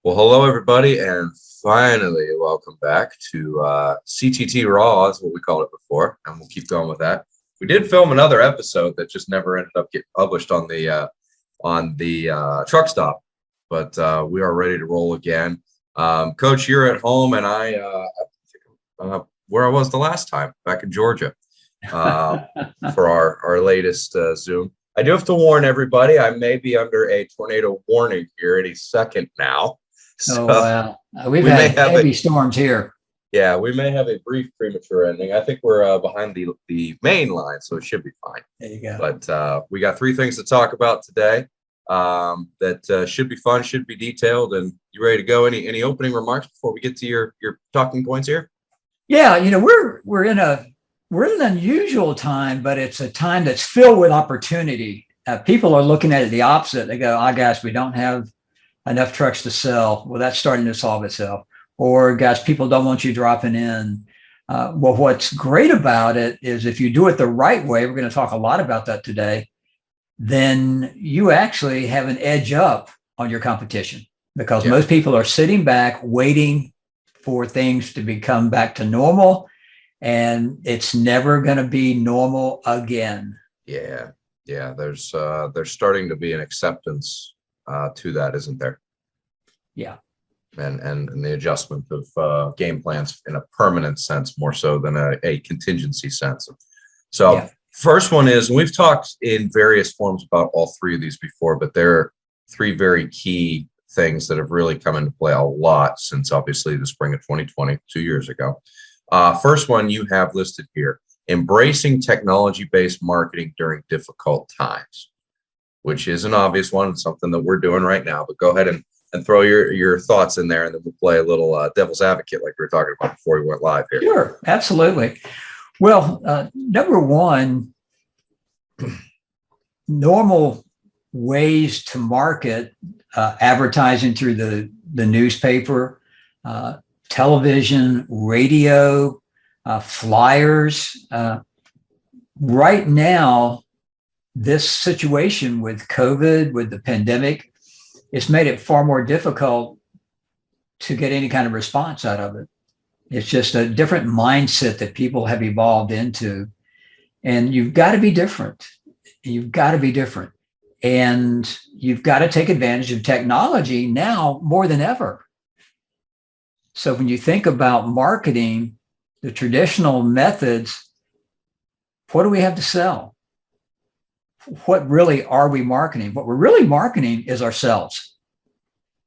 Well, hello, everybody, and finally, welcome back to CTT Raw, is what we called it before, and we'll keep going with that. We did film another episode that just never ended up getting published on the truck stop, but we are ready to roll again. Coach, you're at home, and where I was the last time, back in Georgia, for our latest Zoom. I do have to warn everybody, I may be under a tornado warning here any second now. Oh, So wow. We've we may had have heavy storms here. yeah, we may have a brief premature ending. I think we're behind the main line, so it should be fine. There you go. But we got three things to talk about today that should be fun, should be detailed. And you ready to go? Any opening remarks before we get to your talking points here? Yeah, we're in an unusual time, but it's a time that's filled with opportunity. People are looking at it the opposite. They go, "Oh gosh, we don't have enough trucks to sell." Well, that's starting to solve itself. Or, gosh, people don't want you dropping in. Well, what's great about it is if you do it the right way, we're going to talk a lot about that today, then you actually have an edge up on your competition because most people are sitting back waiting for things to become back to normal, and it's never going to be normal again. Yeah. There's starting to be an acceptance to that, isn't there? Yeah. And the adjustment of game plans in a permanent sense more so than a contingency sense. So first one is, and we've talked in various forms about all three of these before, but there are three very key things that have really come into play a lot since obviously the spring of 2020, 2 years ago. First one you have listed here: embracing technology-based marketing during difficult times, which is an obvious one and something that we're doing right now. But go ahead and throw your thoughts in there, and then we'll play a little devil's advocate like we were talking about before we went live here. Sure, absolutely. Well, number one, normal ways to market advertising through the newspaper, television, radio, flyers. Right now, this situation with COVID, with the pandemic, it's made it far more difficult to get any kind of response out of it. It's just a different mindset that people have evolved into. And you've got to be different. You've got to be different. And you've got to take advantage of technology now more than ever. So when you think about marketing, the traditional methods, what do we have to sell? What really are we marketing? What we're really marketing is ourselves.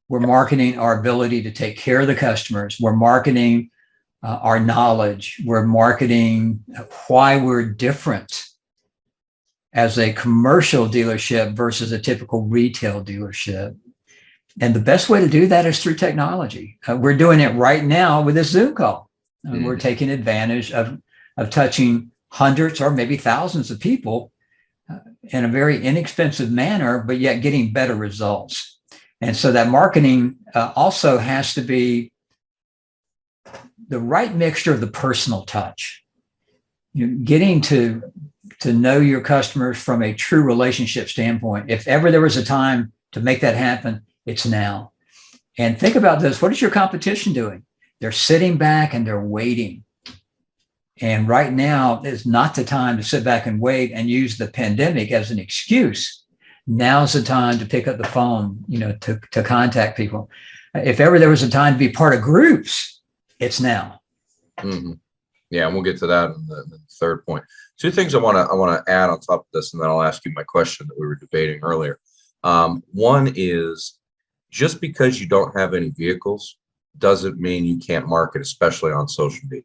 We're marketing our ability to take care of the customers. We're marketing our knowledge. We're marketing why we're different as a commercial dealership versus a typical retail dealership. And the best way to do that is through technology. We're doing it right now with this Zoom call. We're taking advantage of touching hundreds or maybe thousands of people in a very inexpensive manner, but yet getting better results. And so that marketing also has to be the right mixture of the personal touch. Getting to know your customers from a true relationship standpoint. If ever there was a time to make that happen, it's now. And think about this. What is your competition doing? They're sitting back and they're waiting. And right now is not the time to sit back and wait and use the pandemic as an excuse. Now's the time to pick up the phone, to contact people. If ever there was a time to be part of groups, it's now. Mm-hmm. Yeah, and we'll get to that in the third point. Two things I want to add on top of this, and then I'll ask you my question that we were debating earlier. One is, just because you don't have any vehicles doesn't mean you can't market, especially on social media.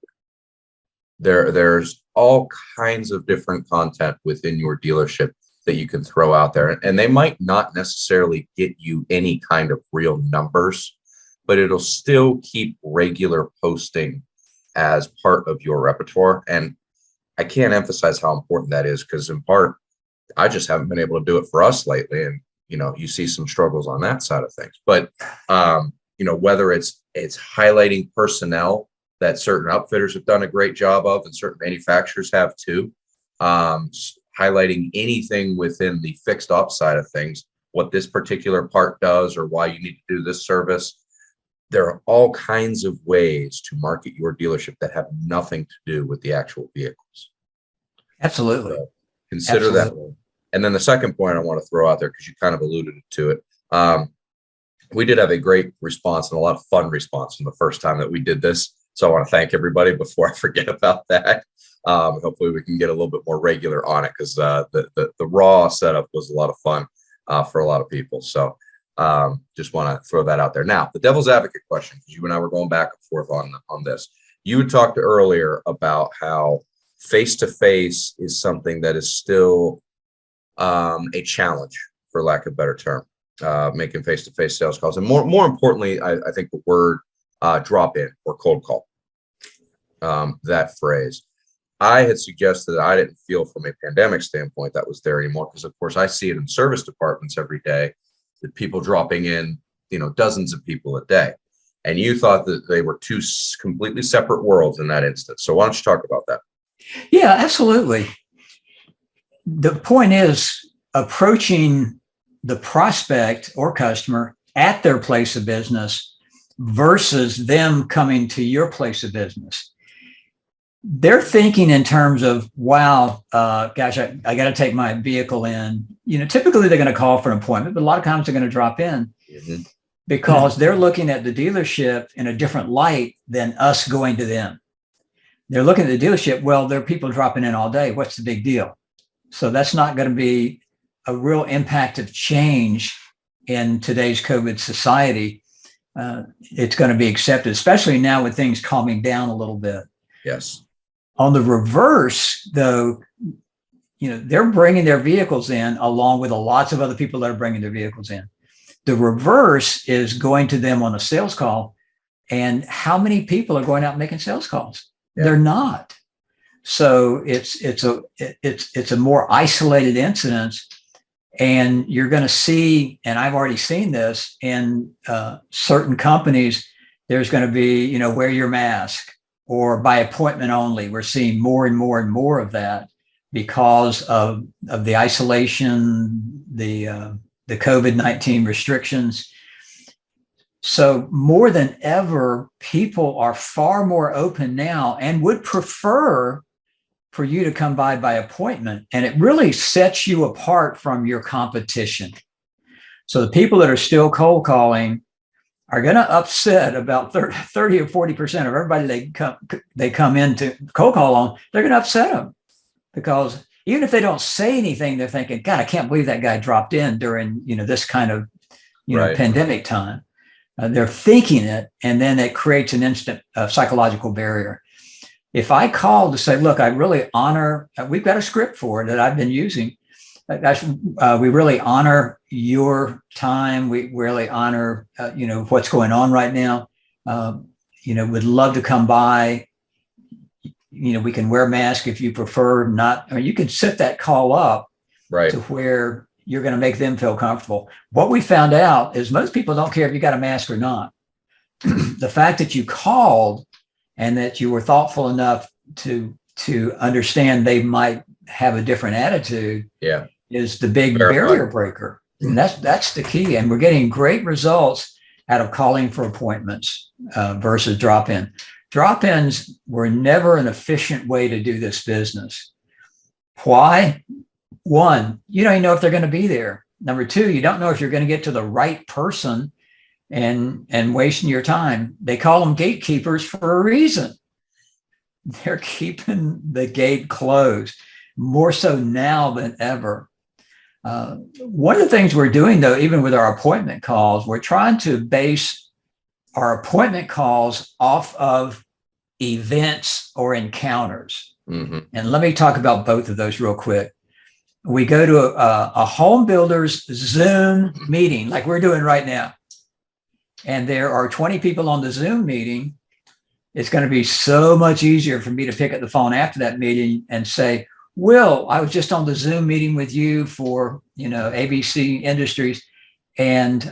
There's all kinds of different content within your dealership that you can throw out there, and they might not necessarily get you any kind of real numbers, but it'll still keep regular posting as part of your repertoire. And I can't emphasize how important that is, because in part, I just haven't been able to do it for us lately. And, you see some struggles on that side of things. But, whether it's highlighting personnel that certain outfitters have done a great job of, and certain manufacturers have too, highlighting anything within the fixed ops side of things, what this particular part does or why you need to do this service. there are all kinds of ways to market your dealership that have nothing to do with the actual vehicles. Absolutely. So consider that. Absolutely. And then the second point I want to throw out there, because you kind of alluded to it, we did have a great response and a lot of fun response from the first time that we did this. So I want to thank everybody before I forget about that. Hopefully we can get a little bit more regular on it, because the raw setup was a lot of fun for a lot of people. So just want to throw that out there. Now, the devil's advocate question, because you and I were going back and forth on this. You talked earlier about how face-to-face is something that is still a challenge, for lack of a better term, making face-to-face sales calls. And more importantly, I think the word drop-in or cold call, that phrase. I had suggested that I didn't feel from a pandemic standpoint that was there anymore, because of course I see it in service departments every day, that people dropping in, dozens of people a day. And you thought that they were two completely separate worlds in that instance. So why don't you talk about that? Yeah, absolutely. The point is approaching the prospect or customer at their place of business versus them coming to your place of business. They're thinking in terms of, wow, gosh, I got to take my vehicle in. Typically they're going to call for an appointment, but a lot of times they're going to drop in because they're looking at the dealership in a different light than us going to them. They're looking at the dealership, well, there are people dropping in all day. What's the big deal? So that's not going to be a real impact of change in today's COVID society. It's going to be accepted, especially now with things calming down a little bit. Yes. On the reverse, though, they're bringing their vehicles in along with lots of other people that are bringing their vehicles in. The reverse is going to them on a sales call. And how many people are going out and making sales calls? Yeah. They're not. So it's a more isolated incident. And you're going to see, and I've already seen this in certain companies, there's going to be, wear your mask or by appointment only. We're seeing more and more and more of that because of the isolation, the COVID-19 restrictions. So more than ever, people are far more open now and would prefer for you to come by appointment. And it really sets you apart from your competition. So the people that are still cold calling are going to upset about 30 or 40% of everybody they come in to cold call on. They're going to upset them because even if they don't say anything, they're thinking, God, I can't believe that guy dropped in during, this kind of, right. Pandemic time. They're thinking it, and then it creates an instant psychological barrier. If I call to say, look, I really honor, we've got a script for it that I've been using. We really honor your time. We really honor, what's going on right now. Would love to come by. We can wear masks if you prefer not. I mean, you can set that call up right to where you're going to make them feel comfortable. What we found out is most people don't care if you got a mask or not. The fact that you called and that you were thoughtful enough to understand they might have a different attitude is the big barrier breaker. And that's the key. And we're getting great results out of calling for appointments versus drop-in. Drop-ins were never an efficient way to do this business. Why? One, you don't even know if they're going to be there. Number two, you don't know if you're going to get to the right person and wasting your time. They call them gatekeepers for a reason. They're keeping the gate closed more so now than ever. One of the things we're doing, though, even with our appointment calls, we're trying to base our appointment calls off of events or encounters. Mm-hmm. And let me talk about both of those real quick. We go to a home builder's Zoom meeting like we're doing right now. And there are 20 people on the Zoom meeting. It's going to be so much easier for me to pick up the phone after that meeting and say, Will, I was just on the Zoom meeting with you for, ABC Industries. And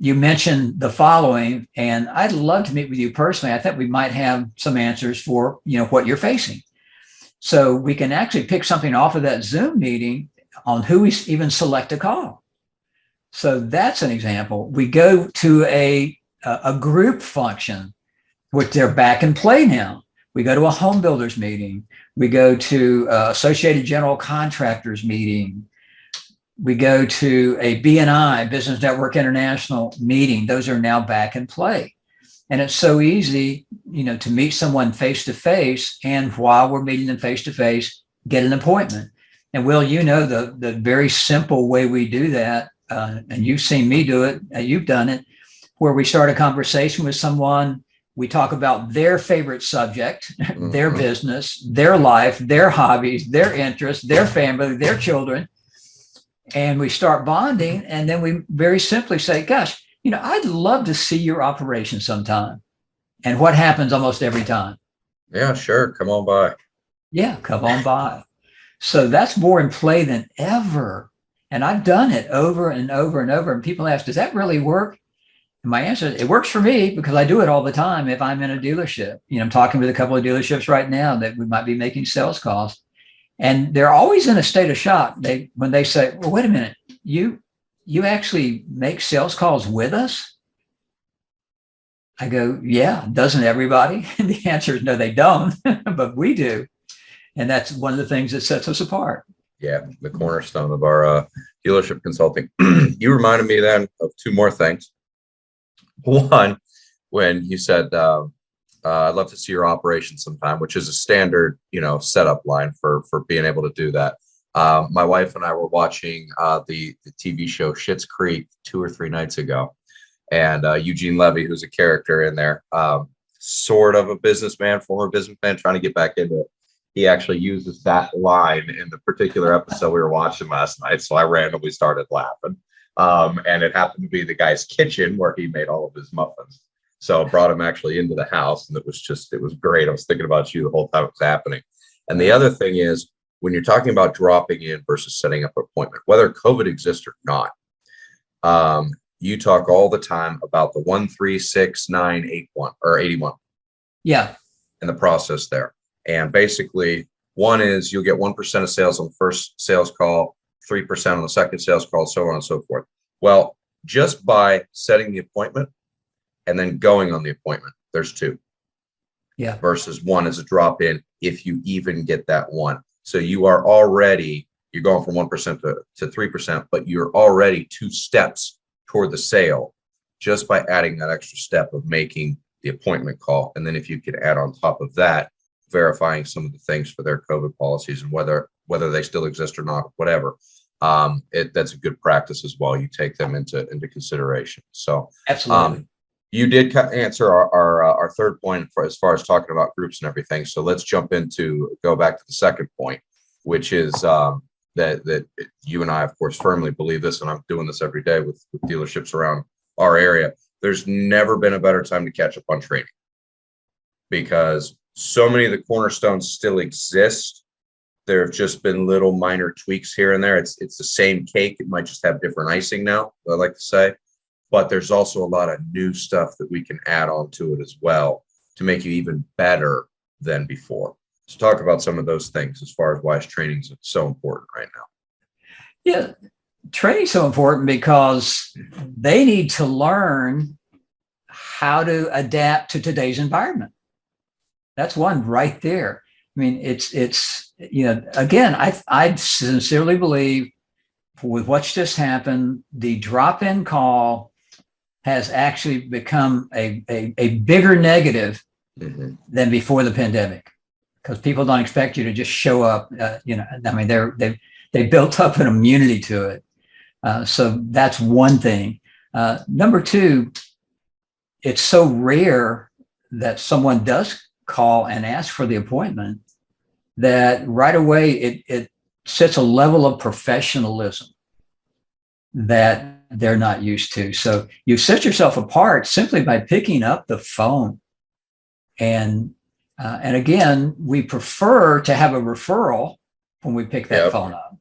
you mentioned the following, and I'd love to meet with you personally. I think we might have some answers for, what you're facing. So we can actually pick something off of that Zoom meeting on who we even select to call. So that's an example. We go to a a group function, which they're back in play now. We go to a home builders meeting. We go to Associated General Contractors meeting. We go to a BNI, Business Network International meeting. Those are now back in play. And it's so easy, to meet someone face to face. And while we're meeting them face to face, get an appointment. And Will, the very simple way we do that, and you've seen me do it, you've done it, where we start a conversation with someone. We talk about their favorite subject, their business, their life, their hobbies, their interests, their family, their children. And we start bonding. And then we very simply say, gosh, I'd love to see your operation sometime. And what happens almost every time? Yeah, sure. Come on by. Yeah, come on by. So that's more in play than ever. And I've done it over and over and over. And people ask, does that really work? And my answer is, it works for me because I do it all the time if I'm in a dealership. I'm talking with a couple of dealerships right now that we might be making sales calls. And they're always in a state of shock. When they say, well, wait a minute, you actually make sales calls with us? I go, yeah, doesn't everybody? And the answer is no, they don't, but we do. And that's one of the things that sets us apart. Yeah, the cornerstone of our dealership consulting. You reminded me then of two more things. One, when you said, I'd love to see your operation sometime, which is a standard, setup line for being able to do that. My wife and I were watching the TV show Schitt's Creek 2 or 3 nights ago. And Eugene Levy, who's a character in there, sort of a businessman, former businessman, trying to get back into it. He actually uses that line in the particular episode we were watching last night. So I randomly started laughing. And it happened to be the guy's kitchen where he made all of his muffins. So I brought him actually into the house, and it was great. I was thinking about you the whole time it was happening. And the other thing is, when you're talking about dropping in versus setting up an appointment, whether COVID exists or not, you talk all the time about the 1-3-6-9-8-1 or 81. Yeah. And the process there. And basically, one is you'll get 1% of sales on the first sales call, 3% on the second sales call, so on and so forth. Well, just by setting the appointment and then going on the appointment, there's 2. Yeah. Versus 1 is a drop in if you even get that 1. So you're going from 1% to 3%, but you're already 2 steps toward the sale just by adding that extra step of making the appointment call. And then if you could add on top of that, verifying some of the things for their COVID policies and whether they still exist or not, whatever. That's a good practice as well. You take them into consideration. So absolutely. You did answer our third point as far as talking about groups and everything. So let's go back to the second point, which is that you and I, of course, firmly believe this, and I'm doing this every day with dealerships around our area. There's never been a better time to catch up on training because so many of the cornerstones still exist. There have just been little minor tweaks here and there. It's the same cake. It might just have different icing now, I like to say. But there's also a lot of new stuff that we can add on to it as well to make you even better than before. So talk about some of those things as far as why training is so important right now. Yeah, training's so important because they need to learn how to adapt to today's environment. That's one right there. I mean, it's again, I sincerely believe with what's just happened, the drop-in call has actually become a bigger negative than before the pandemic, because people don't expect you to just show up. I mean, they built up an immunity to it. So that's one thing. Number 2, it's so rare that someone does call and ask for the appointment that right away it sets a level of professionalism that they're not used to. So you set yourself apart simply by picking up the phone. And again, we prefer to have a referral when we pick that phone up.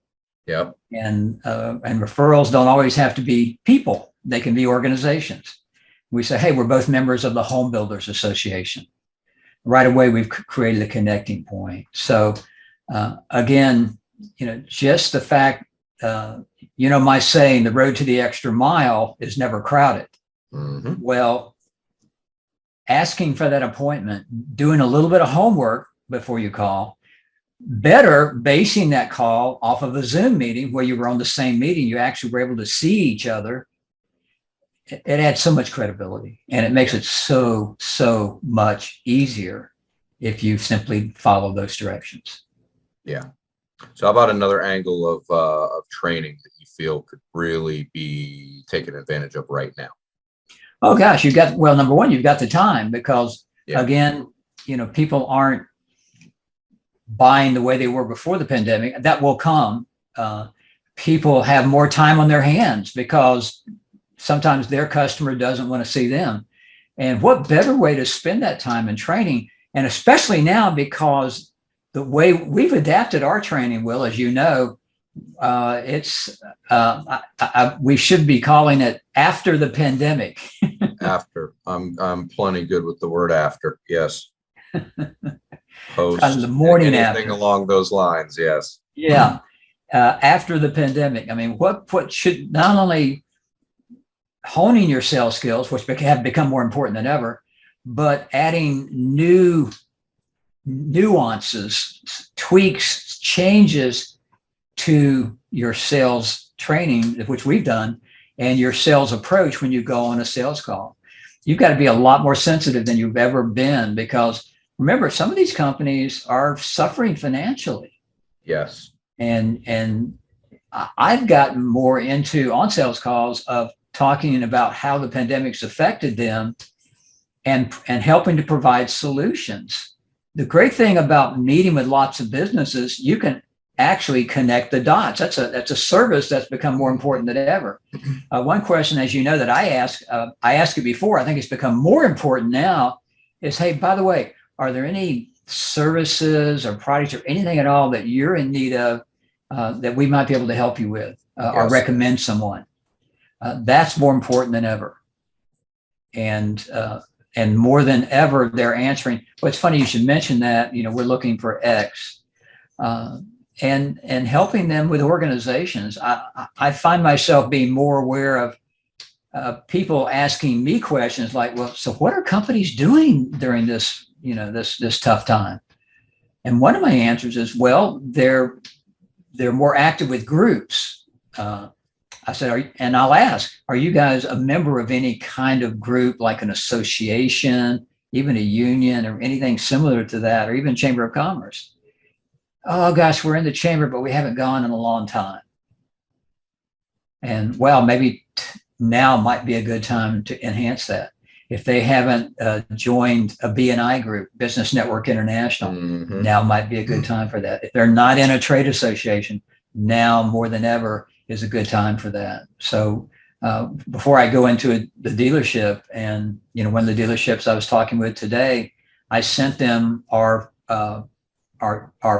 Yep. And referrals don't always have to be people. They can be organizations. We say, hey, we're both members of the Home Builders Association. Right away, we've created a connecting point. So again, just the fact, my saying, the road to the extra mile is never crowded. Mm-hmm. Well, asking for that appointment, doing a little bit of homework before you call, better basing that call off of a Zoom meeting where you were on the same meeting, you actually were able to see each other. It adds so much credibility, and it makes it so much easier if you simply follow those directions. Yeah. So how about another angle of training that you feel could really be taken advantage of right now? Oh gosh, well, number one, you've got the time because Yeah. again, people aren't buying the way they were before the pandemic. That will come. People have more time on their hands because sometimes their customer doesn't want to see them. And what better way to spend that time in training? And especially now, because the way we've adapted our training, Will, as you know, we should be calling it after the pandemic. After. I'm plenty good with the word after. Yes. Post. The morning anything after. Along those lines. Yes. Yeah. After the pandemic. I mean, what should not only honing your sales skills, which have become more important than ever, but adding new nuances, tweaks, changes to your sales training, which we've done, and your sales approach when you go on a sales call. You've got to be a lot more sensitive than you've ever been, because remember, some of these companies are suffering financially. Yes. And I've gotten more into on sales calls of talking about how the pandemic's affected them and helping to provide solutions. The great thing about meeting with lots of businesses, you can actually connect the dots. That's a service that's become more important than ever. One question, as you know, that I asked it before, I think it's become more important now, is, hey, by the way, are there any services or products or anything at all that you're in need of that we might be able to help you with or recommend someone? That's more important than ever. And more than ever, they're answering. Well, it's funny you should mention that. We're looking for X, and helping them with organizations. I find myself being more aware of people asking me questions like, "Well, so what are companies doing during this, this tough time?" And one of my answers is, "Well, they're more active with groups." I said, and I'll ask, are you guys a member of any kind of group, like an association, even a union or anything similar to that, or even Chamber of Commerce? Oh gosh, we're in the chamber, but we haven't gone in a long time. And well, maybe now might be a good time to enhance that. If they haven't joined a BNI group, Business Network International, now might be a good time for that. If they're not in a trade association, now more than ever is a good time for that. So before I go into the dealership, and one of the dealerships I was talking with today, I sent them our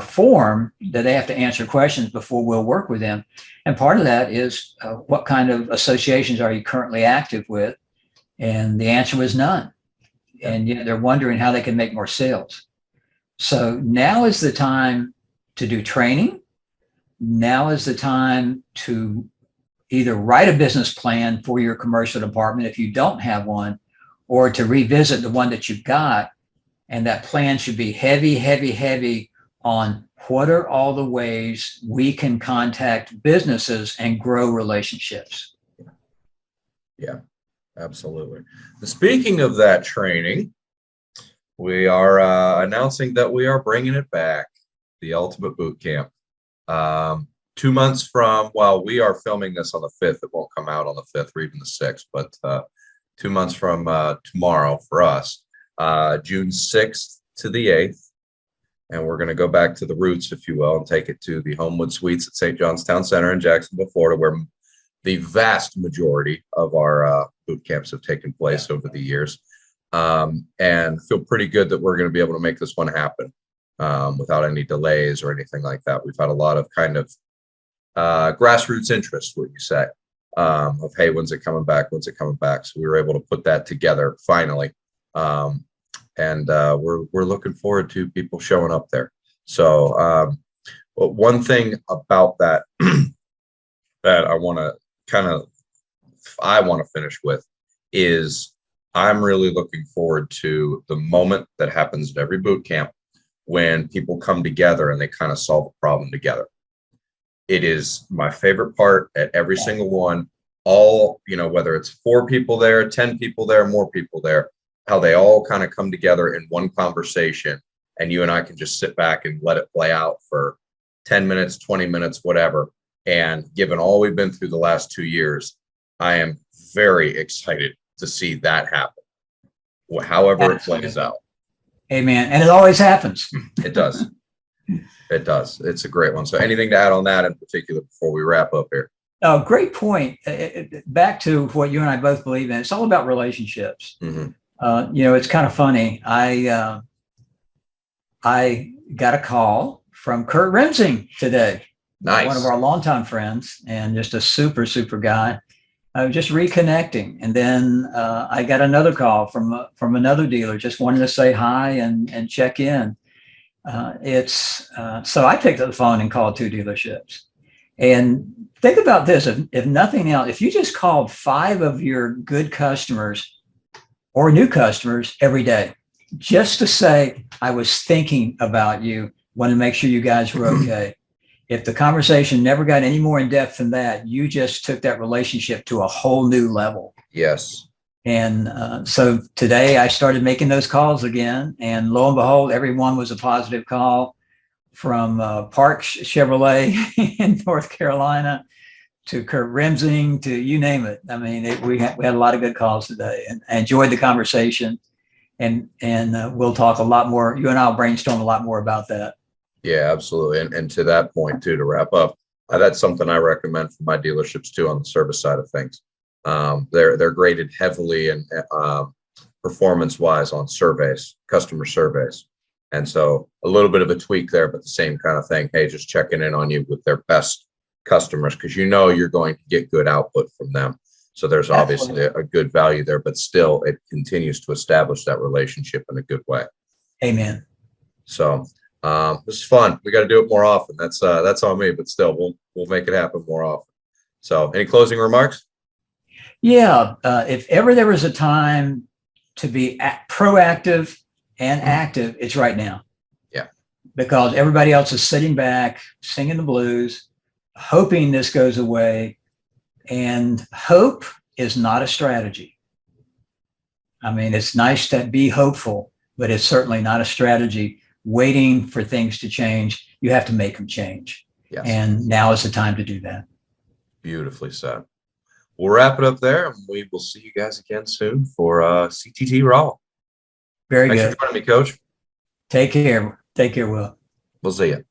form that they have to answer questions before we'll work with them. And part of that is what kind of associations are you currently active with? And the answer was none. And they're wondering how they can make more sales. So now is the time to do training. Now is the time to either write a business plan for your commercial department if you don't have one, or to revisit the one that you've got. And that plan should be heavy on what are all the ways we can contact businesses and grow relationships. Yeah, absolutely. Speaking of that training, we are announcing that we are bringing it back, the Ultimate Boot Camp. 2 months from, well, we are filming this on the 5th. It won't come out on the 5th or even the 6th, but 2 months from tomorrow for us, June 6th to the 8th. And we're going to go back to the roots, if you will, and take it to the Homewood Suites at St. John's Town Center in Jacksonville, Florida, where the vast majority of our boot camps have taken place over the years. And feel pretty good that we're going to be able to make this one happen without any delays or anything like that. We've had a lot of kind of grassroots interest, what you say, of, hey, when's it coming back? When's it coming back? So we were able to put that together finally. And we're looking forward to people showing up there. So but one thing about that that I want to finish with is I'm really looking forward to the moment that happens at every boot camp when people come together and they kind of solve a problem together. It is my favorite part at every single one. All, whether it's 4 people there, 10 people there, more people there, how they all kind of come together in one conversation, and you and I can just sit back and let it play out for 10 minutes, 20 minutes, whatever. And given all we've been through the last 2 years, I am very excited to see that happen, however it plays out. Amen. And it always happens. It does. It does. It's a great one. So anything to add on that in particular before we wrap up here? Oh, great point. Back to what you and I both believe in. It's all about relationships. Mm-hmm. It's kind of funny. I got a call from Kurt Remsing today. Nice. One of our longtime friends and just a super, super guy. I was just reconnecting. And then I got another call from another dealer, just wanting to say hi and check in. So I picked up the phone and called 2 dealerships. And think about this, if nothing else, if you just called 5 of your good customers or new customers every day, just to say, I was thinking about you, want to make sure you guys were okay. If the conversation never got any more in depth than that, you just took that relationship to a whole new level. Yes. And so today I started making those calls again, and lo and behold, everyone was a positive call, from Park Chevrolet in North Carolina to Kurt Remsing to you name it. I mean, we had a lot of good calls today, and I enjoyed the conversation. And we'll talk a lot more. You and I'll brainstorm a lot more about that. Yeah, absolutely. And to that point too, to wrap up, that's something I recommend for my dealerships too on the service side of things. They're graded heavily and performance-wise on surveys, customer surveys. And so a little bit of a tweak there, but the same kind of thing. Hey, just checking in on you with their best customers, because you're going to get good output from them. So there's obviously a good value there, but still it continues to establish that relationship in a good way. Amen. So this is fun. We got to do it more often. That's on me, but still we'll make it happen more often. So any closing remarks? Yeah. If ever there was a time to be proactive and active, it's right now. Yeah. Because everybody else is sitting back, singing the blues, hoping this goes away. And hope is not a strategy. I mean, it's nice to be hopeful, but it's certainly not a strategy waiting for things to change. You have to make them change. Yes. And now is the time to do that. Beautifully said. We'll wrap it up there, and we will see you guys again soon for CTT Raw. Very Thanks good. for joining me, Coach. Take care. Take care, Will. We'll see you.